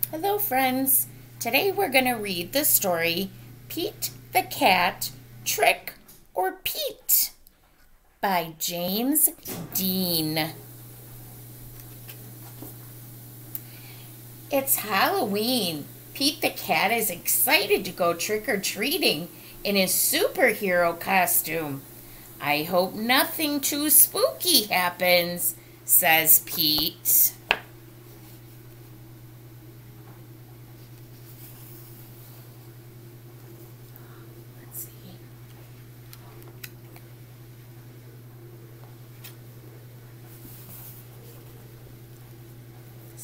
Hello friends, today we're going to read the story Pete the Cat, Trick or Pete by James Dean. It's Halloween. Pete the Cat is excited to go trick-or-treating in his superhero costume. I hope nothing too spooky happens, says Pete.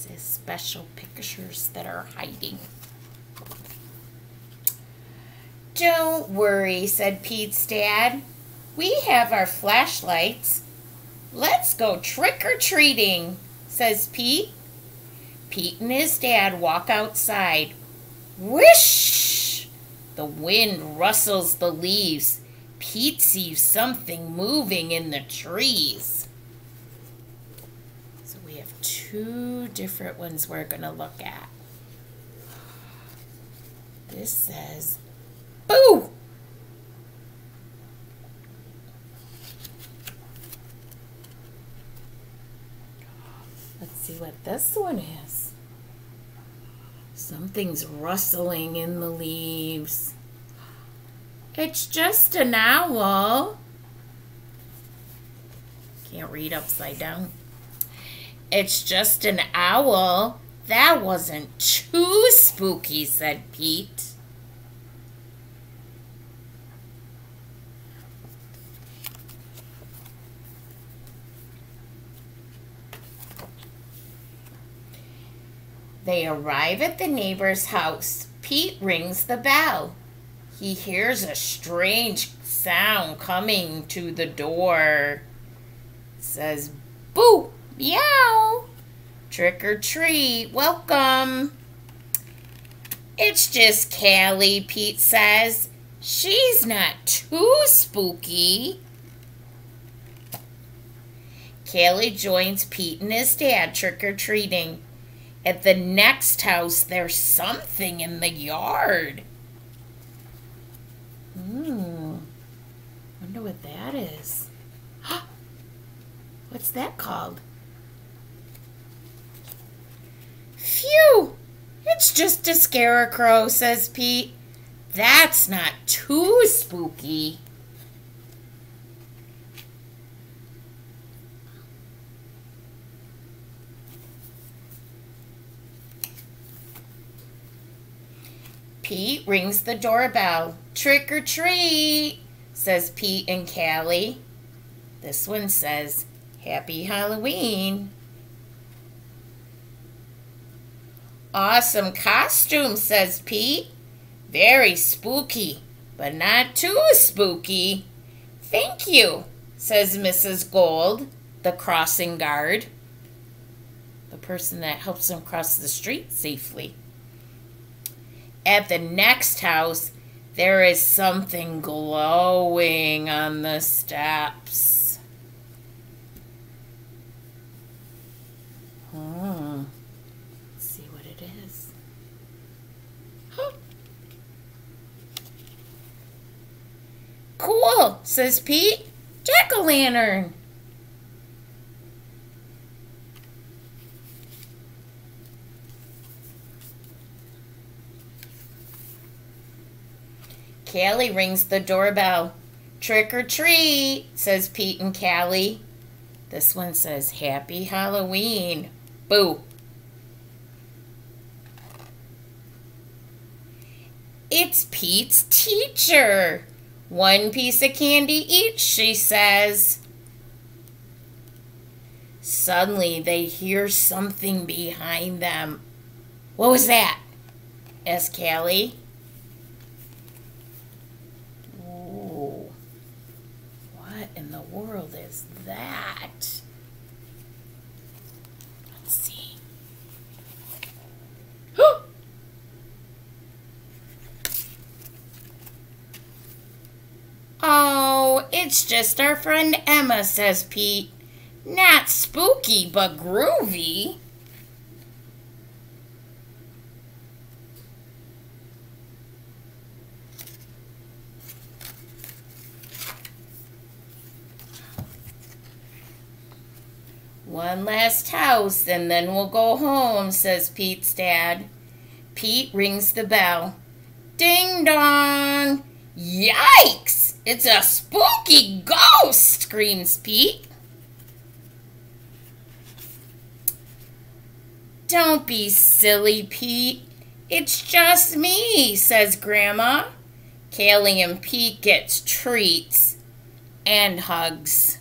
His special pictures that are hiding. Don't worry, said Pete's dad. We have our flashlights. Let's go trick-or-treating, says Pete. Pete and his dad walk outside. Whoosh! The wind rustles the leaves. Pete sees something moving in the trees. We have two different ones we're going to look at. This says, boo! Let's see what this one is. Something's rustling in the leaves. It's just an owl. Can't read upside down. It's just an owl. That wasn't too spooky, said Pete. They arrive at the neighbor's house. Pete rings the bell. He hears a strange sound coming to the door. It says, boo! Meow! Trick or treat, welcome. It's just Callie, Pete says. She's not too spooky. Callie joins Pete and his dad trick-or-treating. At the next house, there's something in the yard. Wonder what that is. What's that called? Phew! It's just a scarecrow, says Pete. That's not too spooky. Pete rings the doorbell. Trick or treat, says Pete and Callie. This one says, Happy Halloween. Awesome costume, says Pete. Very spooky, but not too spooky. Thank you, says Mrs. Gold, the crossing guard. The person that helps them cross the street safely. At the next house, there is something glowing on the steps. Let's see what it is. Cool, says Pete. Jack-o'-lantern. Callie rings the doorbell. Trick or treat, says Pete and Callie. This one says, Happy Halloween. Boo. It's Pete's teacher. One piece of candy each, she says. Suddenly, they hear something behind them. What was that? Asked Callie. Ooh. What in the world is that? Let's see. Oh, it's just our friend Emma, says Pete. Not spooky, but groovy. One last house and then we'll go home, says Pete's dad. Pete rings the bell. Ding dong! Yikes! It's a spooky ghost, screams Pete. Don't be silly, Pete. It's just me, says Grandma. Kaylee and Pete gets treats and hugs.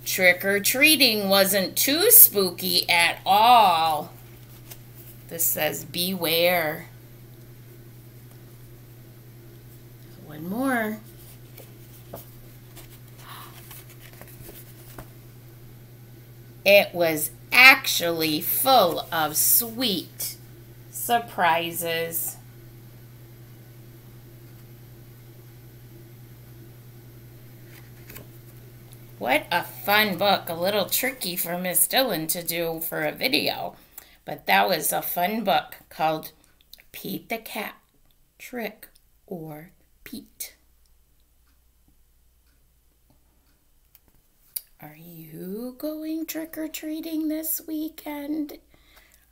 Trick-or-treating wasn't too spooky at all. This says beware. One more. It was actually full of sweet surprises. What a fun book. A little tricky for Miss Dillon to do for a video. But that was a fun book called Pete the Cat, Trick or Pete. Are you going trick-or-treating this weekend?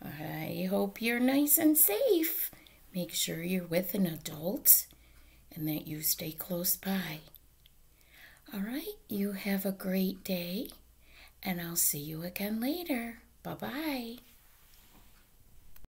I hope you're nice and safe. Make sure you're with an adult and that you stay close by. All right, you have a great day, and I'll see you again later. Bye-bye.